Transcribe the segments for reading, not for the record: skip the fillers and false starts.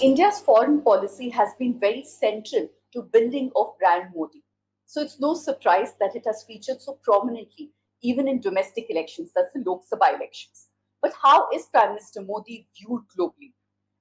India's foreign policy has been very central to building of brand Modi. So it's no surprise that it has featured so prominently even in domestic elections, that's the Lok Sabha elections. But how is Prime Minister Modi viewed globally?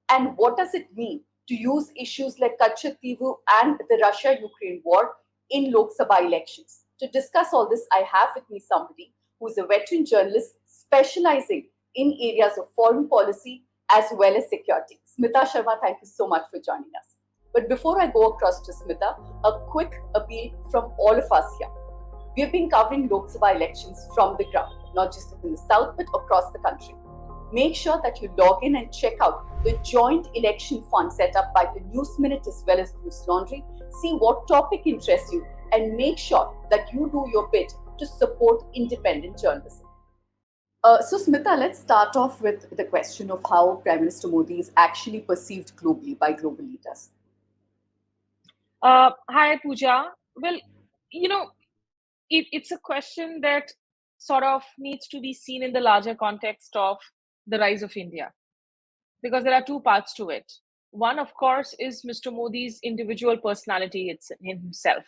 And what does it mean to use issues like Katchatheevu and the Russia-Ukraine war in Lok Sabha elections? To discuss all this, I have with me somebody who is a veteran journalist specializing in areas of foreign policy as well as security. Smita Sharma, thank you so much for joining us. But before I go across to Smita, a quick appeal from all of us here. We have been covering Lok Sabha elections from the ground, not just in the south, but across the country. Make sure that you log in and check out the joint election fund set up by the News Minute as well as News Laundry. See what topic interests you and make sure that you do your bit to support independent journalism. So, Smita, let's start off with the question of how Prime Minister Modi is actually perceived globally by global leaders. Hi, Pooja. Well, it's a question that sort of needs to be seen in the larger context of the rise of India, because there are two parts to it. One, of course, is Mr. Modi's individual personality himself.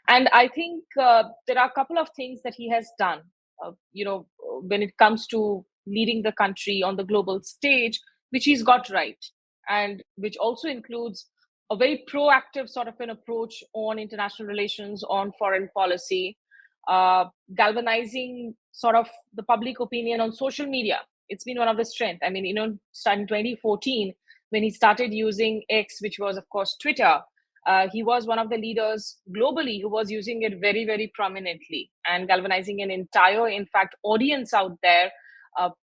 And I think there are a couple of things that he has done, when it comes to leading the country on the global stage, which he's got right, and which also includes a very proactive sort of an approach on international relations, on foreign policy, galvanizing sort of the public opinion on social media. It's been one of the strengths. I mean, starting 2014, when he started using X, which was, of course, Twitter, he was one of the leaders globally who was using it very, very prominently and galvanizing an entire, in fact, audience out there,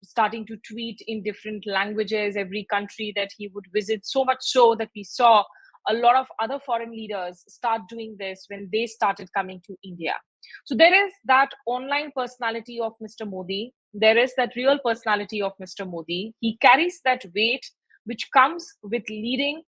starting to tweet in different languages, every country that he would visit, so much so that we saw a lot of other foreign leaders start doing this when they started coming to India. So there is that online personality of Mr. Modi. There is that real personality of Mr. Modi. He carries that weight, which comes with leading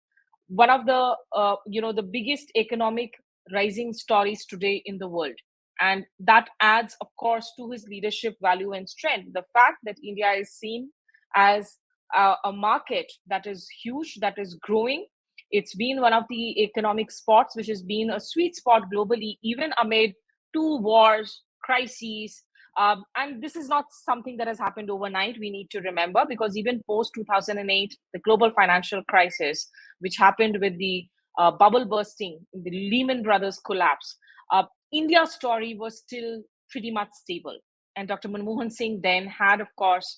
one of the, the biggest economic rising stories today in the world. And that adds, of course, to his leadership value and strength. The fact that India is seen as a market that is huge, that is growing. It's been one of the economic spots which has been a sweet spot globally, even amid two wars, crises. And this is not something that has happened overnight, we need to remember, because even post 2008, the global financial crisis, which happened with the bubble bursting, the Lehman Brothers collapse, India's story was still pretty much stable. And Dr. Manmohan Singh then had, of course,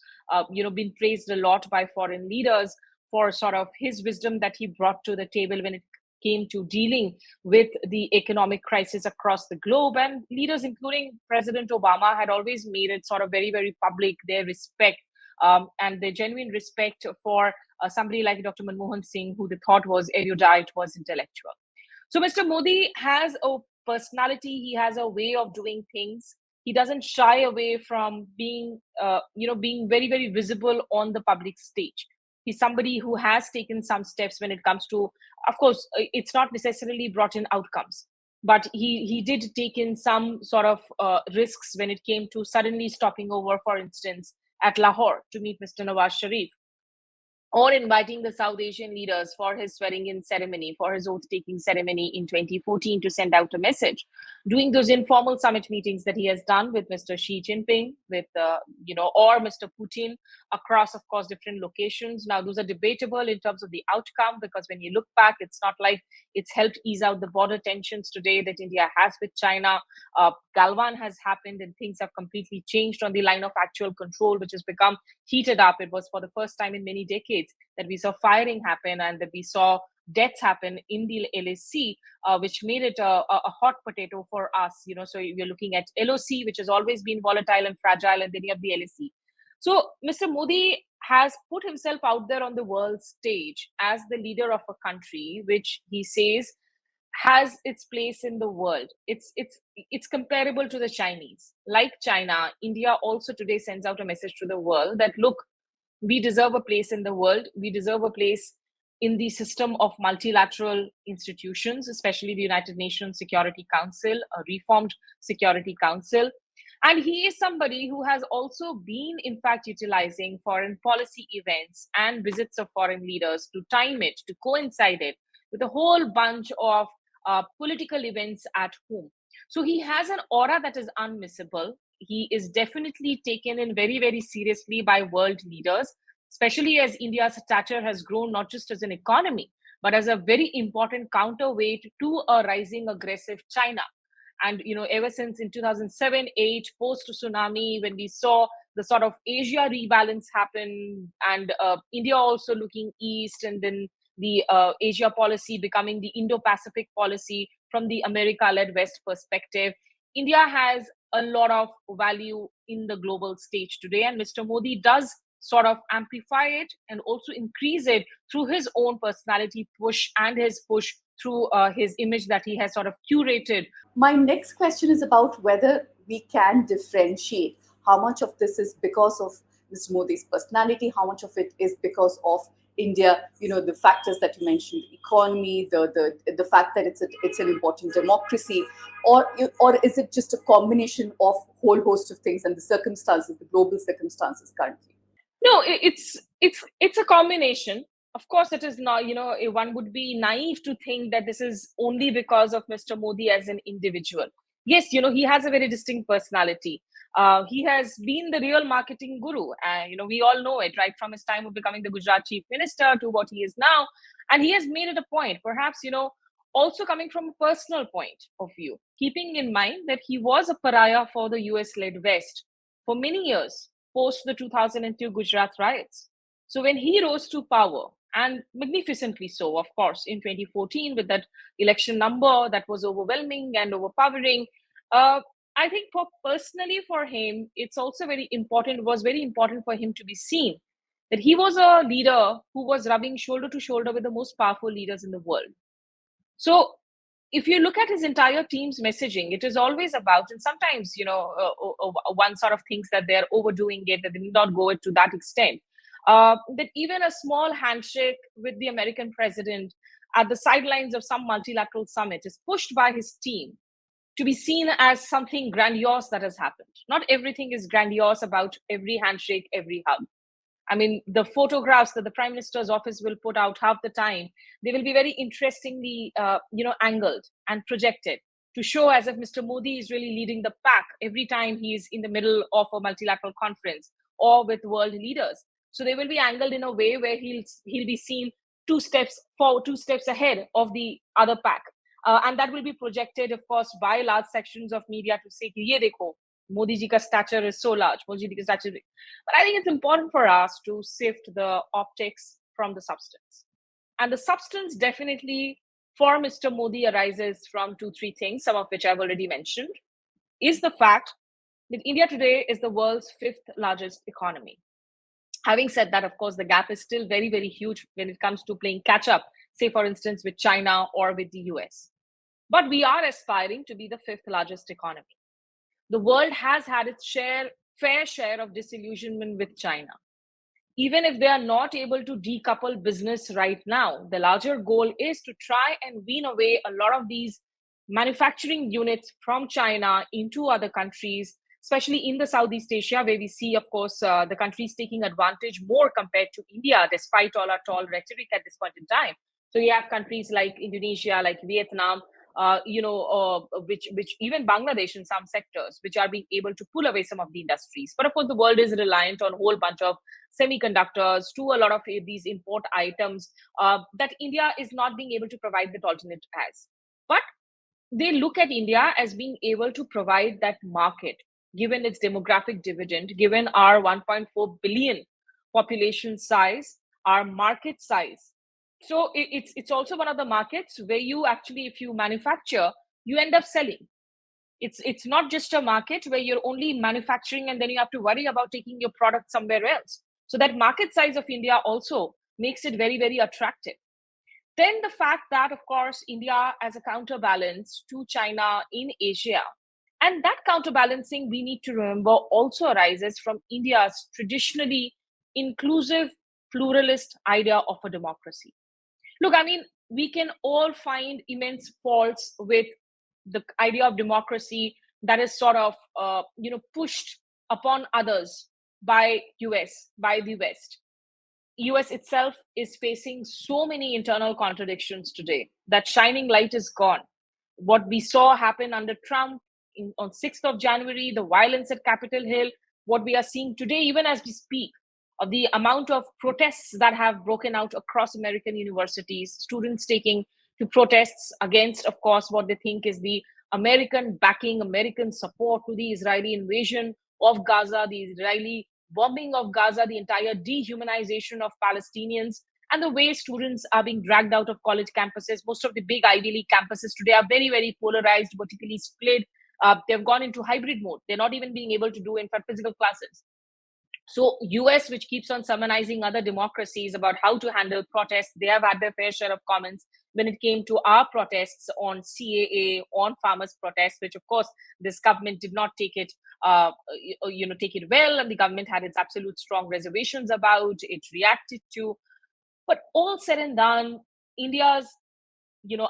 been praised a lot by foreign leaders for sort of his wisdom that he brought to the table when it came to dealing with the economic crisis across the globe. And leaders, including President Obama, had always made it sort of very, very public, their respect and their genuine respect for somebody like Dr. Manmohan Singh, who they thought was erudite, was intellectual. So Mr. Modi has a personality, he has a way of doing things. He doesn't shy away from being, being very, very visible on the public stage. He's somebody who has taken some steps when it comes to, of course, it's not necessarily brought in outcomes, but he did take in some sort of risks when it came to suddenly stopping over, for instance, at Lahore to meet Mr. Nawaz Sharif, or inviting the South Asian leaders for his swearing-in ceremony, for his oath-taking ceremony in 2014 to send out a message, doing those informal summit meetings that he has done with Mr. Xi Jinping, with, or Mr. Putin across, of course, different locations. Now, those are debatable in terms of the outcome, because when you look back, it's not like it's helped ease out the border tensions today that India has with China. Galwan has happened and things have completely changed on the line of actual control, which has become heated up. It was for the first time in many decades that we saw firing happen and that we saw deaths happen in the LAC, which made it a hot potato for us. So we're looking at LOC, which has always been volatile and fragile, and then you have the LAC. So Mr. Modi has put himself out there on the world stage as the leader of a country which he says has its place in the world. It's comparable to the Chinese. Like China, India also today sends out a message to the world that, look, we deserve a place in the world. We deserve a place in the system of multilateral institutions, especially the United Nations Security Council, a reformed Security Council. And he is somebody who has also been, in fact, utilizing foreign policy events and visits of foreign leaders to time it, to coincide it with a whole bunch of political events at home. So he has an aura that is unmissable. He is definitely taken in very, very seriously by world leaders, especially as India's stature has grown not just as an economy, but as a very important counterweight to a rising aggressive China. And ever since in 2007-8 post tsunami, when we saw the sort of Asia rebalance happen, and India also looking east, and then the Asia policy becoming the Indo-Pacific policy from the America-led West perspective, India has a lot of value in the global stage today, and Mr. Modi does sort of amplify it and also increase it through his own personality push and his push through his image that he has sort of curated. My next question is about whether we can differentiate how much of this is because of Mr. Modi's personality, how much of it is because of India, the factors that you mentioned, the economy, the fact that it's an important democracy, or is it just a combination of whole host of things and the circumstances, the global circumstances currently? No, it's a combination. Of course, it is not. One would be naive to think that this is only because of Mr. Modi as an individual. Yes, he has a very distinct personality. He has been the real marketing guru. We all know it, right, from his time of becoming the Gujarat chief minister to what he is now. And he has made it a point, perhaps, also coming from a personal point of view, keeping in mind that he was a pariah for the US-led West for many years post the 2002 Gujarat riots. So when he rose to power, and magnificently so, of course, in 2014 with that election number that was overwhelming and overpowering, I think personally for him, it's also was very important for him to be seen that he was a leader who was rubbing shoulder to shoulder with the most powerful leaders in the world. So if you look at his entire team's messaging, it is always about, and sometimes, one sort of thinks that they're overdoing it, that they need not go it to that extent. That even a small handshake with the American president at the sidelines of some multilateral summit is pushed by his team to be seen as something grandiose that has happened. Not everything is grandiose about every handshake, every hug. I mean, the photographs that the Prime Minister's office will put out half the time, they will be very interestingly, angled and projected to show as if Mr. Modi is really leading the pack every time he is in the middle of a multilateral conference or with world leaders. So they will be angled in a way where he'll be seen 2 steps forward, 2 steps ahead of the other pack. And that will be projected, of course, by large sections of media to say, ye dekho, Modi ji ka stature is so large. Modi ji ka stature. But I think it's important for us to sift the optics from the substance. And the substance definitely for Mr. Modi arises from 2-3 things, some of which I've already mentioned, is the fact that India today is the world's 5th largest economy. Having said that, of course, the gap is still very, very huge when it comes to playing catch up, say, for instance, with China or with the US. But we are aspiring to be the 5th largest economy. The world has had its fair share of disillusionment with China. Even if they are not able to decouple business right now, the larger goal is to try and wean away a lot of these manufacturing units from China into other countries, especially in the Southeast Asia, where we see, of course, the countries taking advantage more compared to India, despite all our tall rhetoric at this point in time. So you have countries like Indonesia, like Vietnam, which even Bangladesh in some sectors, which are being able to pull away some of the industries. But of course, the world is reliant on a whole bunch of semiconductors to a lot of these import items that India is not being able to provide that alternate as. But they look at India as being able to provide that market, given its demographic dividend, given our 1.4 billion population size, our market size. So it's also one of the markets where you actually, if you manufacture, you end up selling. It's not just a market where you're only manufacturing and then you have to worry about taking your product somewhere else. So that market size of India also makes it very, very attractive. Then the fact that, of course, India as a counterbalance to China in Asia, and that counterbalancing, we need to remember, also arises from India's traditionally inclusive, pluralist idea of a democracy. Look, I mean, we can all find immense faults with the idea of democracy that is sort of pushed upon others by the West. US itself is facing so many internal contradictions today that shining light is gone. What we saw happen under Trump on 6th of January, the violence at Capitol Hill, what we are seeing today, even as we speak, of the amount of protests that have broken out across American universities, students taking to protests against, of course, what they think is the American backing, American support to the Israeli invasion of Gaza, the Israeli bombing of Gaza, the entire dehumanization of Palestinians, and the way students are being dragged out of college campuses. Most of the big Ivy League campuses today are very, very polarized, vertically split. They've gone into hybrid mode. They're not even being able to do, in fact, physical classes. So US, which keeps on summonizing other democracies about how to handle protests, they have had their fair share of comments when it came to our protests on CAA, on farmers' protests, which of course this government did not take it, take it well, and the government had its absolute strong reservations about it, reacted to. But all said and done, India's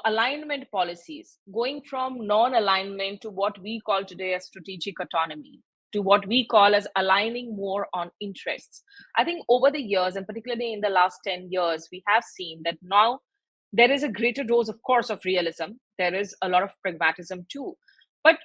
alignment policies, going from non-alignment to what we call today as strategic autonomy, to what we call as aligning more on interests. I think over the years, and particularly in the last 10 years, we have seen that now there is a greater dose, of course, of realism. There is a lot of pragmatism too. But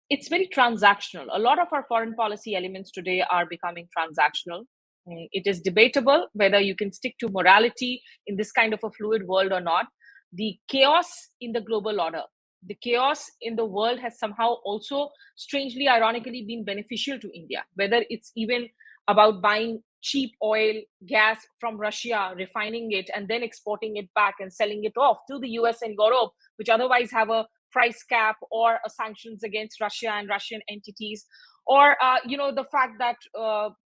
it's very transactional. A lot of our foreign policy elements today are becoming transactional. It is debatable whether you can stick to morality in this kind of a fluid world or not. The chaos in the global order, the chaos in the world has somehow also strangely, ironically, been beneficial to India, whether it's even about buying cheap oil, gas from Russia, refining it, and then exporting it back and selling it off to the US and Europe, which otherwise have a price cap or sanctions against Russia and Russian entities, or the fact that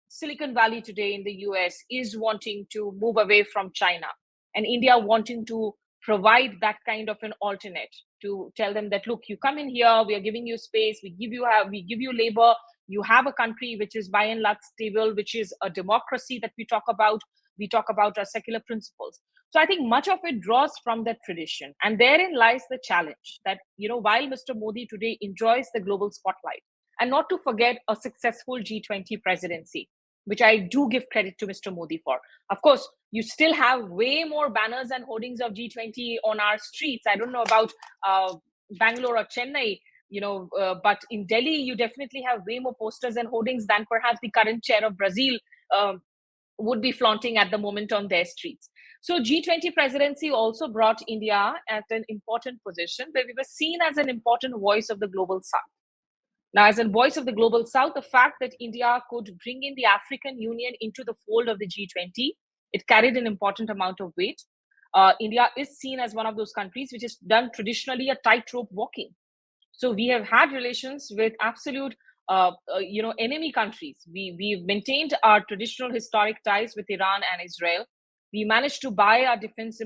Silicon Valley today in the US is wanting to move away from China, and India wanting to provide that kind of an alternate, to tell them that, look, you come in here, we are giving you space, we give you labor, you have a country which is by and large stable, which is a democracy that we talk about our secular principles. So I think much of it draws from that tradition, and therein lies the challenge that, while Mr. Modi today enjoys the global spotlight, and not to forget a successful G20 presidency, which I do give credit to Mr. Modi for. Of course, you still have way more banners and hoardings of G20 on our streets. I don't know about Bangalore or Chennai, but in Delhi, you definitely have way more posters and hoardings than perhaps the current chair of Brazil would be flaunting at the moment on their streets. So G20 presidency also brought India at an important position where we were seen as an important voice of the global South. Now, as a voice of the global South, the fact that India could bring in the African Union into the fold of the G20, it carried an important amount of weight. India is seen as one of those countries which has done traditionally a tightrope walking. So we have had relations with absolute, enemy countries. We've maintained our traditional historic ties with Iran and Israel. We managed to buy our defense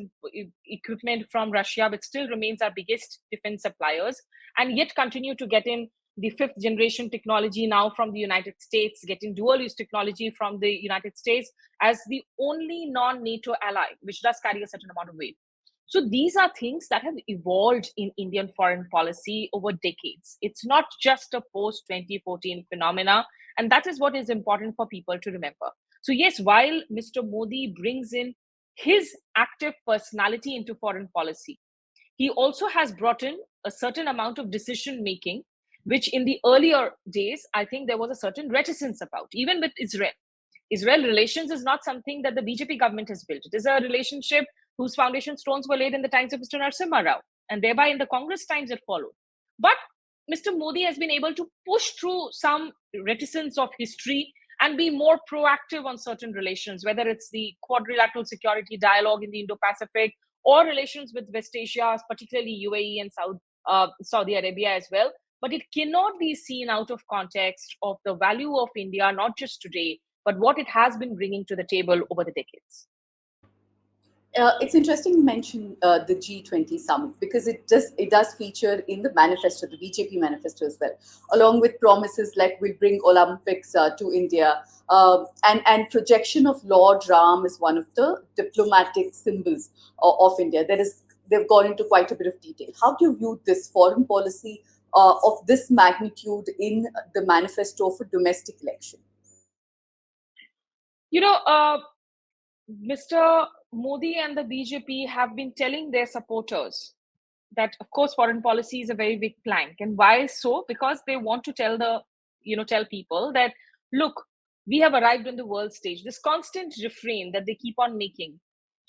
equipment from Russia, which still remains our biggest defense suppliers, and yet continue to get in the fifth generation technology now from the United States, getting dual use technology from the United States as the only non-NATO ally, which does carry a certain amount of weight. So these are things that have evolved in Indian foreign policy over decades. It's not just a post-2014 phenomena, and that is what is important for people to remember. So yes, while Mr. Modi brings in his active personality into foreign policy, he also has brought in a certain amount of decision making, which in the earlier days, I think there was a certain reticence about, even with Israel. Israel relations is not something that the BJP government has built. It is a relationship whose foundation stones were laid in the times of Mr. Narasimha Rao, and thereby in the Congress times that followed. But Mr. Modi has been able to push through some reticence of history and be more proactive on certain relations, whether it's the quadrilateral security dialogue in the Indo-Pacific or relations with West Asia, particularly UAE and Saudi Arabia as well. But it cannot be seen out of context of the value of India, not just today, but what it has been bringing to the table over the decades. It's interesting you mention the G20 summit, because it does feature in the manifesto, the BJP manifesto as well, along with promises like we'll bring Olympics to India, and projection of Lor Ram is one of the diplomatic symbols of India. They've gone into quite a bit of detail. How do you view this foreign policy of this magnitude in the manifesto of a domestic election? Mr. Modi and the BJP have been telling their supporters that, of course, foreign policy is a very big plank. And why so? Because they want to tell people that, look, we have arrived on the world stage. This constant refrain that they keep on making,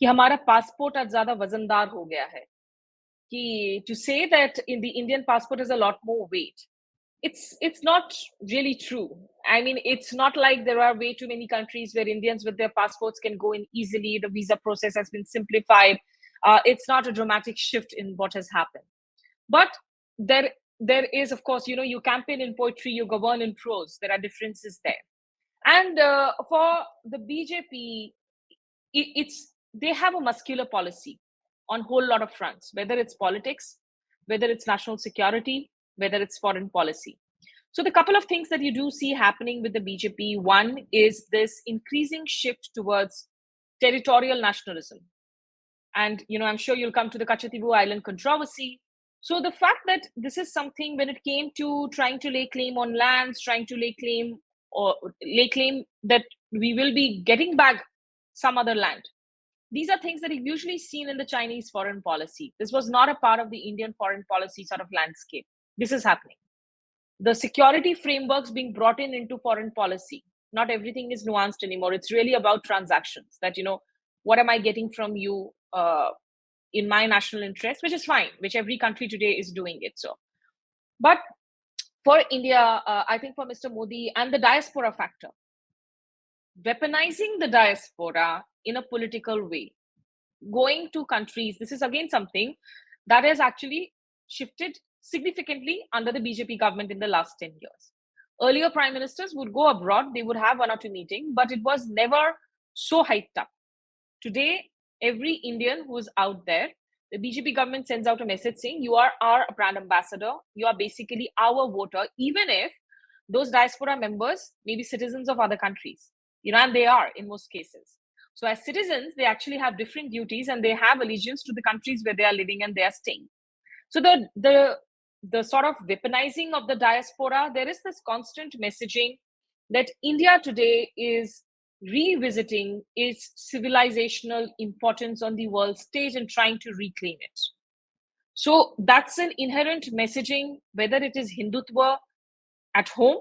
कि हमारा passport आज ज़्यादा वजनदार हो गया है, कि to say that in the Indian passport is a lot more weight. It's not really true. I mean, it's not like there are way too many countries where Indians with their passports can go in easily. The visa process has been simplified. It's not a dramatic shift in what has happened. But there is, of course, you campaign in poetry, you govern in prose. There are differences there. And for the BJP, they have a muscular policy on a whole lot of fronts, whether it's politics, whether it's national security, whether it's foreign policy. So the couple of things that you do see happening with the BJP, one is this increasing shift towards territorial nationalism. And, I'm sure you'll come to the Katchatheevu Island controversy. So the fact that this is something, when it came to trying to lay claim on lands, trying to lay claim that we will be getting back some other land. These are things that are usually seen in the Chinese foreign policy. This was not a part of the Indian foreign policy sort of landscape. This is happening. The security frameworks being brought into foreign policy. Not everything is nuanced anymore. It's really about transactions that, what am I getting from you in my national interest, which is fine, which every country today is doing it. So, but for India, I think for Mr. Modi and the diaspora factor, weaponizing the diaspora in a political way, going to countries, this is again something that has actually shifted significantly under the BJP government in the last 10 years. Earlier prime ministers would go abroad, they would have one or two meetings, but it was never so hyped up. Today, every Indian who is out there, the BJP government sends out a message saying, you are our brand ambassador, you are basically our voter, even if those diaspora members may be citizens of other countries, and they are in most cases. So as citizens, they actually have different duties and they have allegiance to the countries where they are living and they are staying. So the sort of weaponizing of the diaspora, there is this constant messaging that India today is revisiting its civilizational importance on the world stage and trying to reclaim it. So that's an inherent messaging, whether it is Hindutva at home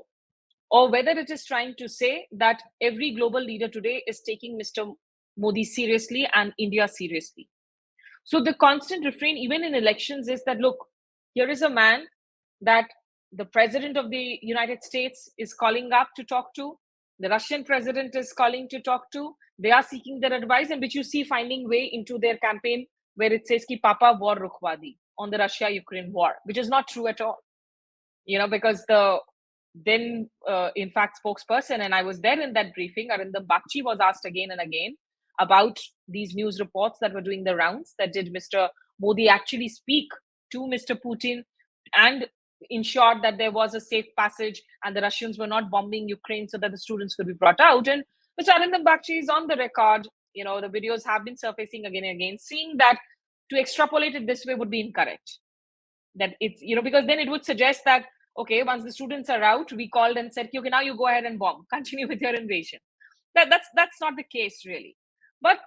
or whether it is trying to say that every global leader today is taking Mr. Modi seriously and India seriously. So the constant refrain, even in elections, is that, look, here is a man that the president of the United States is calling up to talk to. The Russian president is calling to talk to. They are seeking their advice, and which you see finding way into their campaign where it says ki Papa war rukhwa di on the Russia-Ukraine war, which is not true at all. Because the then, in fact, spokesperson, and I was there in that briefing, Arindam Bakchi, was asked again and again about these news reports that were doing the rounds, that did Mr. Modi actually speak to Mr. Putin and ensured that there was a safe passage and the Russians were not bombing Ukraine so that the students could be brought out. And Mr. Arindam Bakchi is on the record, the videos have been surfacing again and again, seeing that to extrapolate it this way would be incorrect. That it's, because then it would suggest that, okay, once the students are out, we called and said, okay, now you go ahead and bomb, continue with your invasion. That's not the case, really. But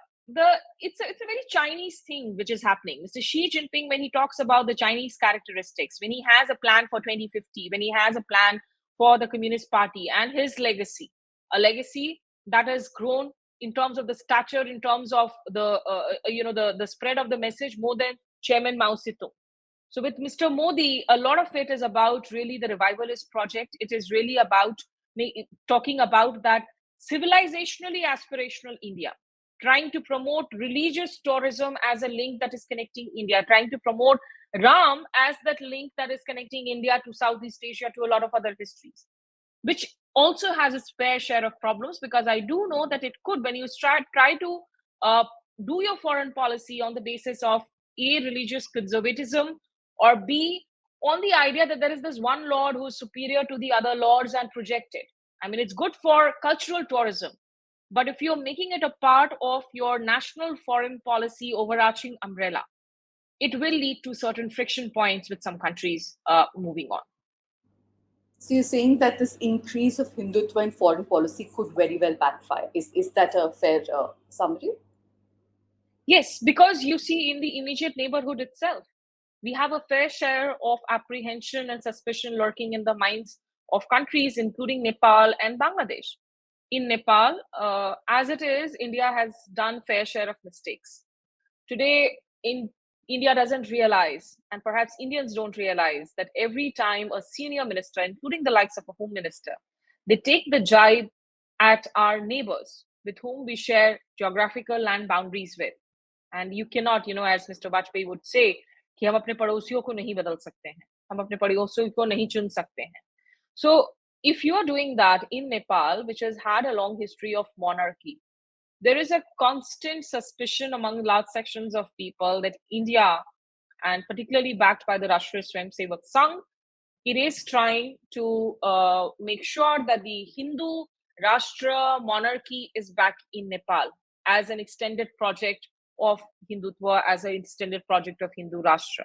it's a very Chinese thing which is happening. Mr. Xi Jinping, when he talks about the Chinese characteristics, when he has a plan for 2050, when he has a plan for the Communist Party and his legacy, a legacy that has grown in terms of the stature, in terms of the spread of the message more than Chairman Mao Zedong. So with Mr. Modi, a lot of it is about really the Revivalist project. It is really about talking about that civilizationally aspirational India, trying to promote religious tourism as a link that is connecting India, trying to promote Ram as that link that is connecting India to Southeast Asia, to a lot of other histories, which also has its fair share of problems, because I do know that it could, when you try to do your foreign policy on the basis of A, religious conservatism, or B, on the idea that there is this one lord who is superior to the other lords and project it. I mean, it's good for cultural tourism, but if you're making it a part of your national foreign policy overarching umbrella, it will lead to certain friction points with some countries moving on. So you're saying that this increase of Hindutva in foreign policy could very well backfire. Is that a fair summary? Yes, because you see in the immediate neighborhood itself, we have a fair share of apprehension and suspicion lurking in the minds of countries, including Nepal and Bangladesh. In Nepal, as it is, India has done fair share of mistakes. Today, in India doesn't realize, and perhaps Indians don't realize, that every time a senior minister, including the likes of a home minister, they take the jibe at our neighbors with whom we share geographical land boundaries with. And you cannot, as Mr. Vajpayee would say, कि हम अपने पड़ोसियों को नहीं बदल सकते हैं, हम अपने पड़ोसियों को नहीं चुन सकते हैं. So if you are doing that in Nepal, which has had a long history of monarchy, there is a constant suspicion among large sections of people that India, and particularly backed by the Rashtriya Swayamsevak Sangh, it is trying to make sure that the Hindu Rashtra monarchy is back in Nepal as an extended project of Hindutva, as an extended project of Hindu Rashtra.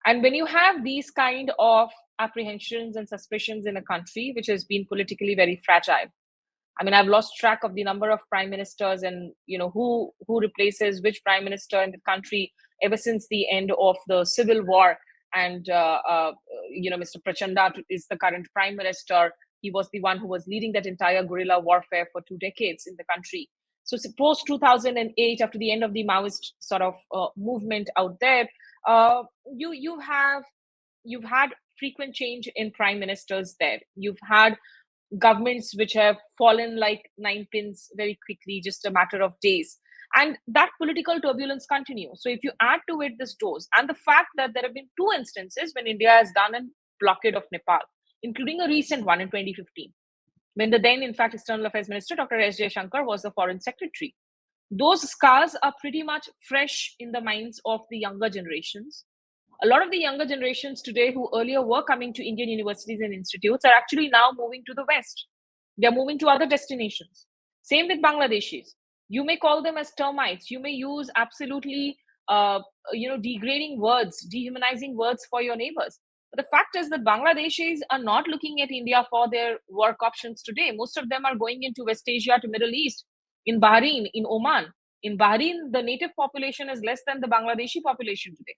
And when you have these kind of apprehensions and suspicions in a country which has been politically very fragile, I mean, I've lost track of the number of prime ministers and who replaces which prime minister in the country ever since the end of the civil war. And Mr. Prachanda is the current prime minister. He was the one who was leading that entire guerrilla warfare for 2 decades in the country. So post 2008, after the end of the Maoist sort of movement out there, you've had frequent change in prime ministers there. You've had governments which have fallen like 9 pins very quickly, just a matter of days. And that political turbulence continues. So if you add to it this dose, and the fact that there have been 2 instances when India has done a blockade of Nepal, including a recent one in 2015, when the then, in fact, External Affairs Minister, Dr. S. Jaishankar, was the Foreign Secretary. Those scars are pretty much fresh in the minds of the younger generations. A lot of the younger generations today who earlier were coming to Indian universities and institutes are actually now moving to the West. They're moving to other destinations. Same with Bangladeshis. You may call them as termites. You may use absolutely, degrading words, dehumanizing words for your neighbors. But the fact is that Bangladeshis are not looking at India for their work options today. Most of them are going into West Asia to Middle East, in Bahrain, in Oman. In Bahrain, the native population is less than the Bangladeshi population today.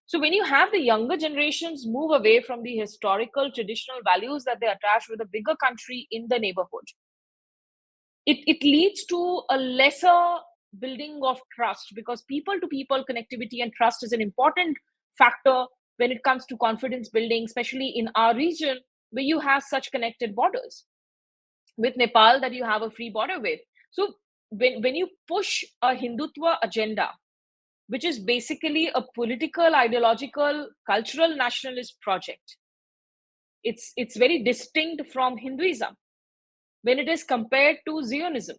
So when you have the younger generations move away from the historical, traditional values that they attach with a bigger country in the neighborhood, it leads to a lesser building of trust, because people-to-people connectivity and trust is an important factor when it comes to confidence building, especially in our region where you have such connected borders with Nepal that you have a free border with. So when you push a Hindutva agenda, which is basically a political, ideological, cultural nationalist project, it's very distinct from Hinduism. When it is compared to Zionism,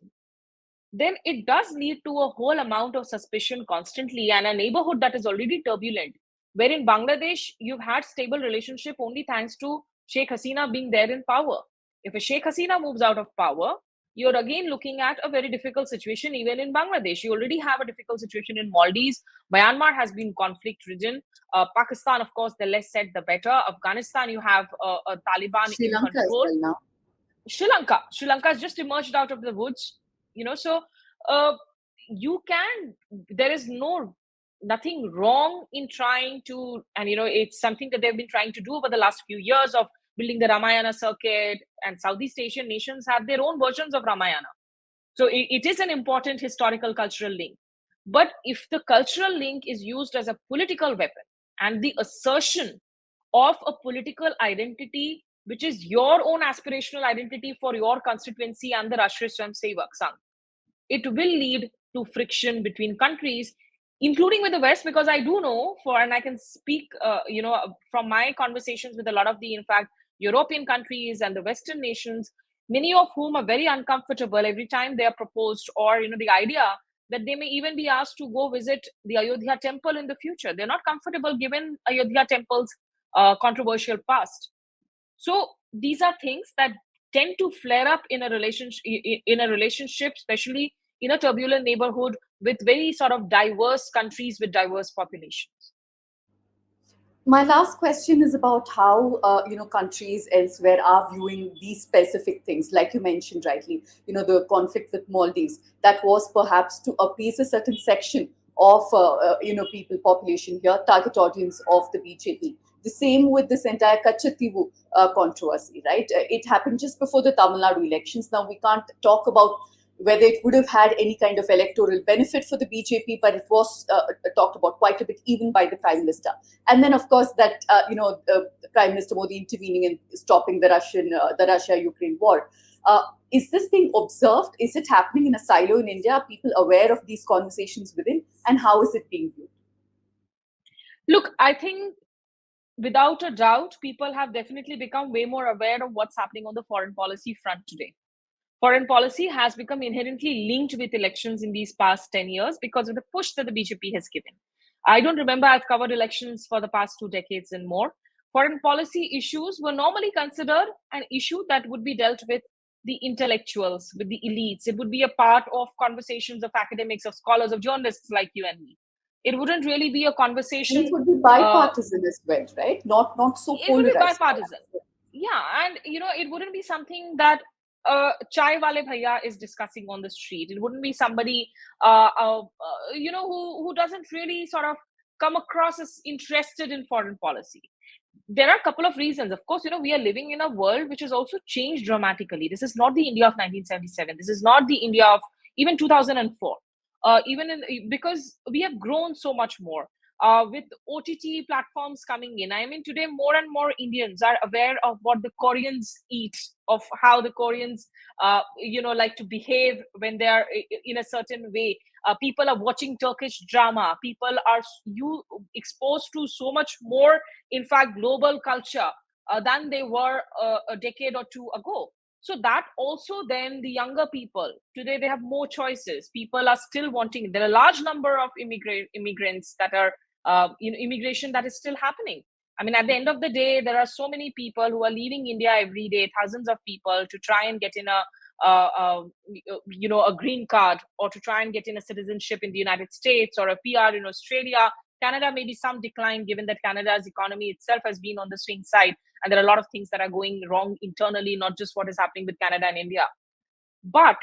then it does lead to a whole amount of suspicion constantly, and a neighborhood that is already turbulent. Where in Bangladesh, you've had stable relationship only thanks to Sheikh Hasina being there in power. If a Sheikh Hasina moves out of power, you're again looking at a very difficult situation even in Bangladesh. You already have a difficult situation in Maldives. Myanmar has been conflict-ridden. Pakistan, of course, the less said, the better. Afghanistan, you have a Taliban Sri in Lanka as control. well now. Sri Lanka has just emerged out of the woods, so there is nothing wrong in trying to, and it's something that they've been trying to do over the last few years of building the Ramayana circuit, and Southeast Asian nations have their own versions of Ramayana. So it is an important historical cultural link. But if the cultural link is used as a political weapon, and the assertion of a political identity, which is your own aspirational identity for your constituency and the Rashtriya Swayamsevak Sangh, it will lead to friction between countries, including with the West, because I do know and I can speak, from my conversations with a lot of the, in fact, European countries and the Western nations, many of whom are very uncomfortable every time they are proposed, or, the idea that they may even be asked to go visit the Ayodhya temple in the future. They're not comfortable given Ayodhya temple's controversial past. So these are things that tend to flare up in a relationship, especially in a turbulent neighborhood with very sort of diverse countries with diverse populations. My last question is about how countries elsewhere are viewing these specific things, like you mentioned rightly. The conflict with Maldives, that was perhaps to appease a certain section of people, population here, target audience of the BJP. The same with this entire Katchatheevu controversy, right? It happened just before the Tamil Nadu elections. Now we can't talk about whether it would have had any kind of electoral benefit for the BJP, but it was talked about quite a bit, even by the Prime Minister. And then, of course, that Prime Minister Modi intervening and stopping the Russia-Ukraine war. Is this being observed? Is it happening in a silo in India? Are people aware of these conversations within, and how is it being viewed? Look, I think without a doubt, people have definitely become way more aware of what's happening on the foreign policy front today. Foreign policy has become inherently linked with elections in these past 10 years because of the push that the BJP has given. I don't remember, I've covered elections for the past 2 decades and more. Foreign policy issues were normally considered an issue that would be dealt with the intellectuals, with the elites. It would be a part of conversations of academics, of scholars, of journalists like you and me. It wouldn't really be a And it conversation. would be Uh, bipartisan as well, right? Not so it would be polarized. bipartisan. Yeah, and it wouldn't be something that chai wale bhaiya is discussing on the street. It wouldn't be somebody who doesn't really sort of come across as interested in foreign policy. There are a couple of reasons. Of course, we are living in a world which has also changed dramatically. This is not the India of 1977. This is not the India of even 2004. Because we have grown so much more with OTT platforms coming in. I mean, today more and more Indians are aware of what the Koreans eat, of how the Koreans, like to behave when they are in a certain way. People are watching Turkish drama. People are exposed to so much more, in fact, global culture than they were a decade or two ago. So that also, then the younger people today, they have more choices. People are still wanting. There are a large number of immigrants that are immigration that is still happening. I mean, at the end of the day, there are so many people who are leaving India every day, thousands of people, to try and get in a green card, or to try and get in a citizenship in the United States, or a PR in Australia. Canada may be some decline, given that Canada's economy itself has been on the swing side, and there are a lot of things that are going wrong internally, not just what is happening with Canada and India. But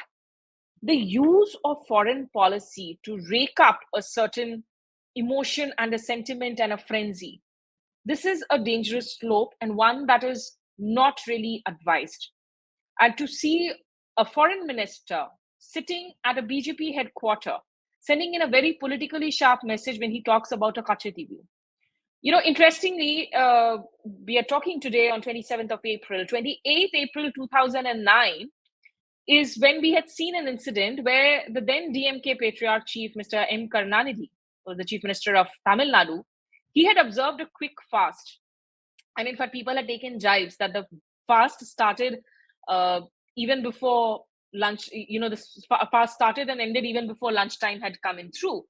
the use of foreign policy to rake up a certain emotion and a sentiment and a frenzy, this is a dangerous slope, and one that is not really advised. And to see a foreign minister sitting at a BJP headquarters, sending in a very politically sharp message when he talks about a Katchatheevu. Interestingly, we are talking today on 27th of April. 28th April 2009 is when we had seen an incident where the then DMK Patriarch Chief, Mr. M. Karunanidhi, who was the Chief Minister of Tamil Nadu, he had observed a quick fast. And in fact, people had taken jibes that the fast started even before lunch. The fast started and ended even before lunchtime had come in through,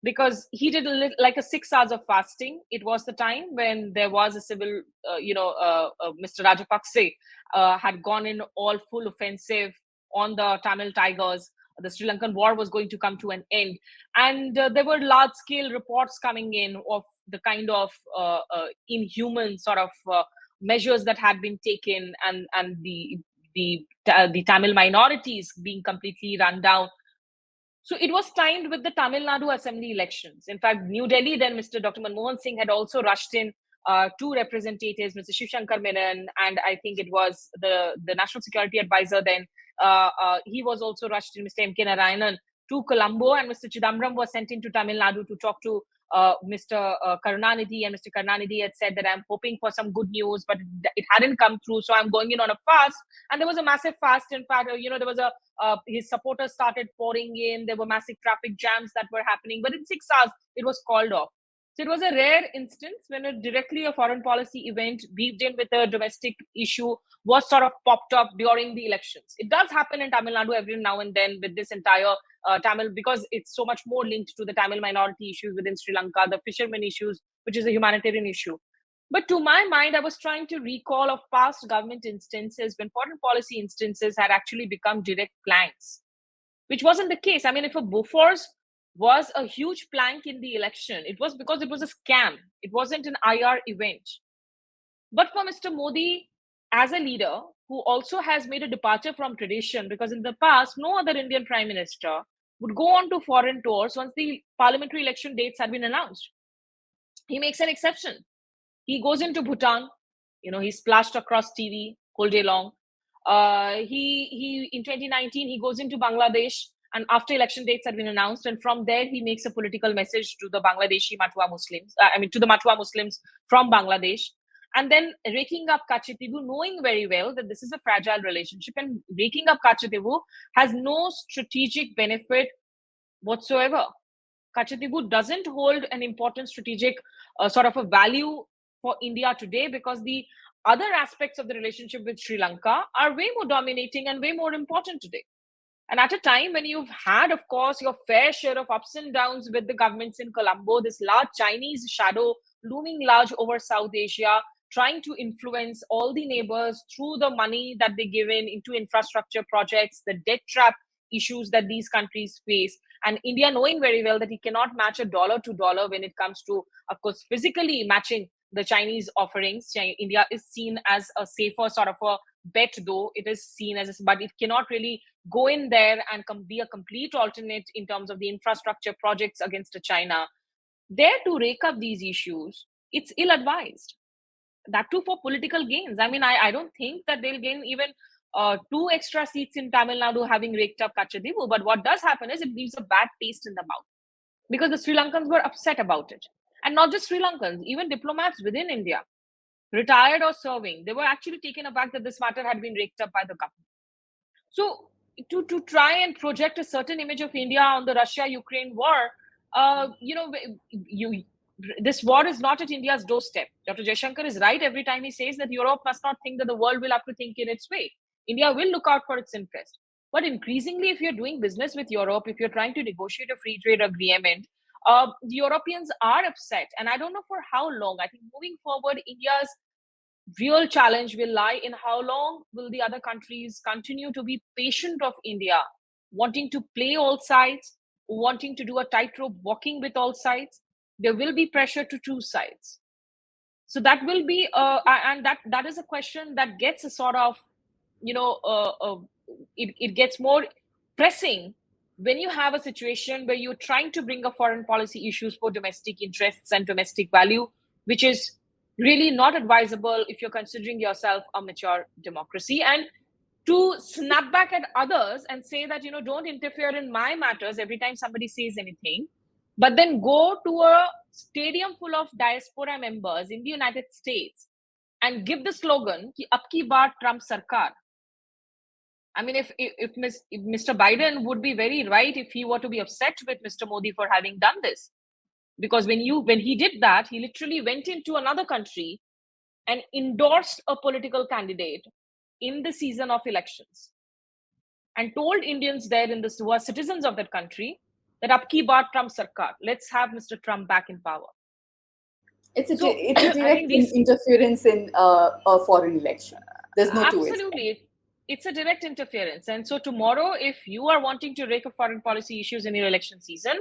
because he did like a 6 hours of fasting. It was the time when there was a civil, Mr. Rajapakse had gone in all full offensive on the Tamil Tigers. The Sri Lankan war was going to come to an end. And there were large scale reports coming in of the kind of inhuman sort of measures that had been taken, and the Tamil minorities being completely run down. So it was timed with the Tamil Nadu Assembly elections. In fact, New Delhi, then Mr. Dr. Manmohan Singh had also rushed in two representatives, Mr. Shiv Shankar Menon, and I think it was the National Security Advisor then. He was also rushed in, Mr. M.K. Narayanan, to Colombo, and Mr. Chidambaram was sent into Tamil Nadu to talk to Mr. Karunanidhi, and Mr. Karunanidhi had said that I'm hoping for some good news, but it hadn't come through, so I'm going in on a fast. And there was a massive fast. In fact, there was his supporters started pouring in. There were massive traffic jams that were happening, but in 6 hours, it was called off. So it was a rare instance when directly a foreign policy event weaved in with a domestic issue was sort of popped up during the elections. It does happen in Tamil Nadu every now and then with this entire Tamil, because it's so much more linked to the Tamil minority issues within Sri Lanka, the fishermen issues, which is a humanitarian issue. But to my mind, I was trying to recall of past government instances when foreign policy instances had actually become direct planks, which wasn't the case. I mean, if a Bofors was a huge plank in the election. It was because it was a scam. It wasn't an IR event. But for Mr. Modi, as a leader who also has made a departure from tradition, because in the past, no other Indian prime minister would go on to foreign tours once the parliamentary election dates had been announced. He makes an exception. He goes into Bhutan, he splashed across TV whole day long. He in 2019 he goes into Bangladesh, and after election dates had been announced, and from there he makes a political message to the Bangladeshi Matwa Muslims. To the Matwa Muslims from Bangladesh, and then raking up Katchatheevu, knowing very well that this is a fragile relationship, and raking up Katchatheevu has no strategic benefit whatsoever. Katchatheevu doesn't hold an important strategic sort of a value for India today, because the other aspects of the relationship with Sri Lanka are way more dominating and way more important today. And at a time when you've had, of course, your fair share of ups and downs with the governments in Colombo, this large Chinese shadow looming large over South Asia, trying to influence all the neighbors through the money that they give in into infrastructure projects, the debt trap issues that these countries face, and India knowing very well that it cannot match a dollar to dollar when it comes to, of course, physically matching the Chinese offerings. India is seen as a safer sort of a bet, though it is seen as, but it cannot really go in there and be a complete alternate in terms of the infrastructure projects against China. There to rake up these issues, it's ill-advised. That too for political gains. I mean, I don't think that they'll gain even 2 extra seats in Tamil Nadu having raked up Katchatheevu. But what does happen is it leaves a bad taste in the mouth, because the Sri Lankans were upset about it. And not just Sri Lankans, even diplomats within India, retired or serving, they were actually taken aback that this matter had been raked up by the government. So to try and project a certain image of India on the Russia-Ukraine war, this war is not at India's doorstep. Dr. Jaishankar is right every time he says that Europe must not think that the world will have to think in its way. India will look out for its interest. But increasingly, if you're doing business with Europe, if you're trying to negotiate a free trade agreement, the Europeans are upset. And I don't know for how long. I think moving forward, India's real challenge will lie in how long will the other countries continue to be patient of India, wanting to play all sides, wanting to do a tightrope walking with all sides. There will be pressure to choose sides. So that will be, and that is a question that gets a sort of, it gets more pressing when you have a situation where you're trying to bring up foreign policy issues for domestic interests and domestic value, which is really not advisable if you're considering yourself a mature democracy. And to snap back at others and say that, don't interfere in my matters every time somebody says anything, but then go to a stadium full of diaspora members in the United States and give the slogan, ki ab ki baar Trump sarkar. I mean, if Mr. Biden would be very right if he were to be upset with Mr. Modi for having done this. Because when he did that, he literally went into another country and endorsed a political candidate in the season of elections and told Indians there who are citizens of that country that ab ki baar Trump sarkar, let's have Mr. Trump back in power. It's a direct interference in a foreign election. There's no two ways. Absolutely. It's a direct interference. And so tomorrow, if you are wanting to rake up foreign policy issues in your election season,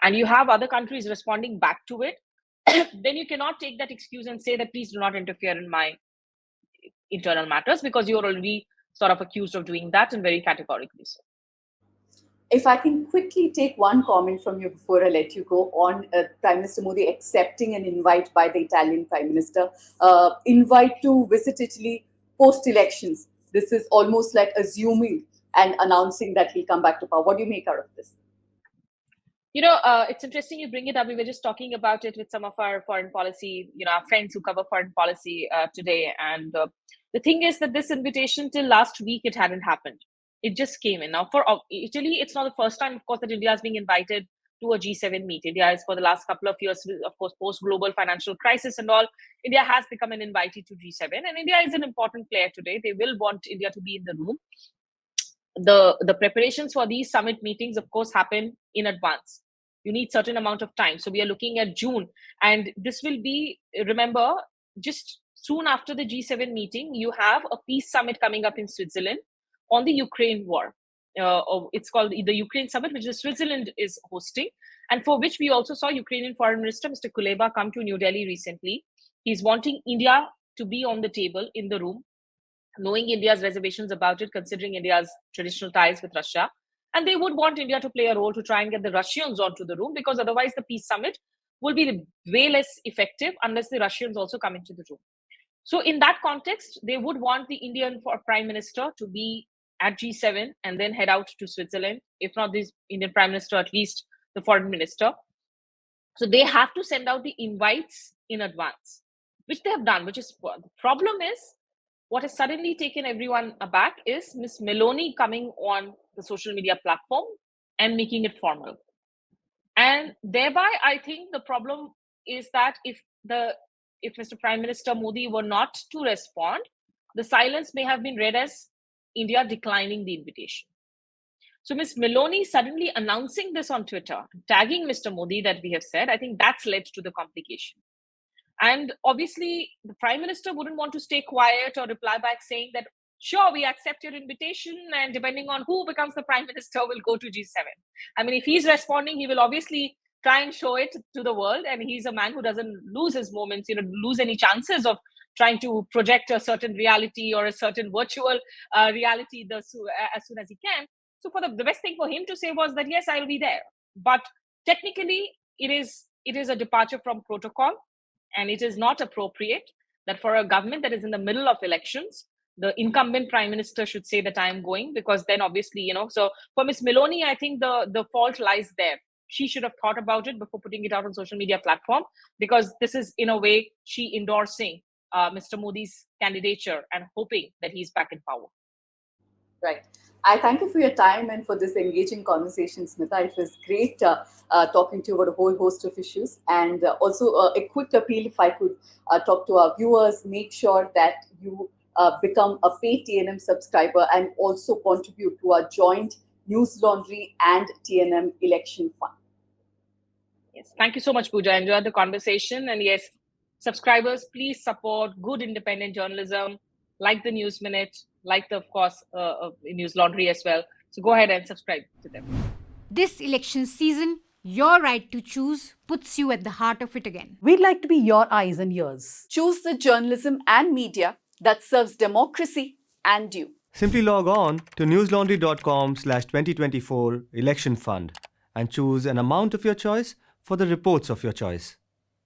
and you have other countries responding back to it, then you cannot take that excuse and say that please do not interfere in my internal matters, because you're already sort of accused of doing that, and very categorically so. If I can quickly take one comment from you before I let you go on Prime Minister Modi accepting an invite by the Italian Prime Minister, invite to visit Italy post-elections. This is almost like assuming and announcing that he'll come back to power. What do you make out of this? It's interesting you bring it up. We were just talking about it with some of our foreign policy, our friends who cover foreign policy today. And the thing is that this invitation till last week, it hadn't happened. It just came in. Now, for Italy, it's not the first time, of course, that India is being invited to a G7 meet. India is, for the last couple of years, of course, post-global financial crisis and all, India has become an invitee to G7. And India is an important player today. They will want India to be in the room. The preparations for these summit meetings, of course, happen in advance. You need certain amount of time. So we are looking at June. And this will be, remember, just soon after the G7 meeting, you have a peace summit coming up in Switzerland on the Ukraine war. it's called the Ukraine Summit, which Switzerland is hosting, and for which we also saw Ukrainian Foreign Minister Mr. Kuleba come to New Delhi recently. He's wanting India to be on the table in the room, knowing India's reservations about it, considering India's traditional ties with Russia. And they would want India to play a role to try and get the Russians onto the room, because otherwise the peace summit will be way less effective unless the Russians also come into the room. So in that context, they would want the Indian Prime Minister to be at G7 and then head out to Switzerland. If not the Indian Prime Minister, at least the Foreign Minister. So they have to send out the invites in advance, which they have done, which is the problem is, what has suddenly taken everyone aback is Miss Meloni coming on the social media platform and making it formal. And thereby, I think the problem is that if Mr. Prime Minister Modi were not to respond, the silence may have been read as India declining the invitation. So Ms. Meloni suddenly announcing this on Twitter, tagging Mr. Modi that we have said, I think that's led to the complication. And obviously, the Prime Minister wouldn't want to stay quiet or reply back saying that, sure, we accept your invitation, and depending on who becomes the Prime Minister, we'll go to G7. I mean, if he's responding, he will obviously try and show it to the world. And he's a man who doesn't lose his moments, lose any chances of trying to project a certain reality or a certain virtual reality as soon as he can. So for the best thing for him to say was that, yes, I'll be there. But technically, it is a departure from protocol. And it is not appropriate that for a government that is in the middle of elections, the incumbent prime minister should say that I am going, because then obviously, so for Ms. Meloni, I think the fault lies there. She should have thought about it before putting it out on social media platform, because this is in a way she endorsing Mr. Modi's candidature and hoping that he's back in power. Right. I thank you for your time and for this engaging conversation, Smita. It was great talking to you about a whole host of issues. And also a quick appeal, if I could talk to our viewers, make sure that you become a paid TNM subscriber and also contribute to our joint News Laundry and TNM election fund. Yes, thank you so much, Pooja. I enjoyed the conversation. And yes, subscribers, please support good independent journalism, like the News Minute, like the, of course, News Laundry as well. So go ahead and subscribe to them. This election season, your right to choose puts you at the heart of it again. We'd like to be your eyes and ears. Choose the journalism and media that serves democracy and you. Simply log on to newslaundry.com/2024 election fund and choose an amount of your choice for the reports of your choice.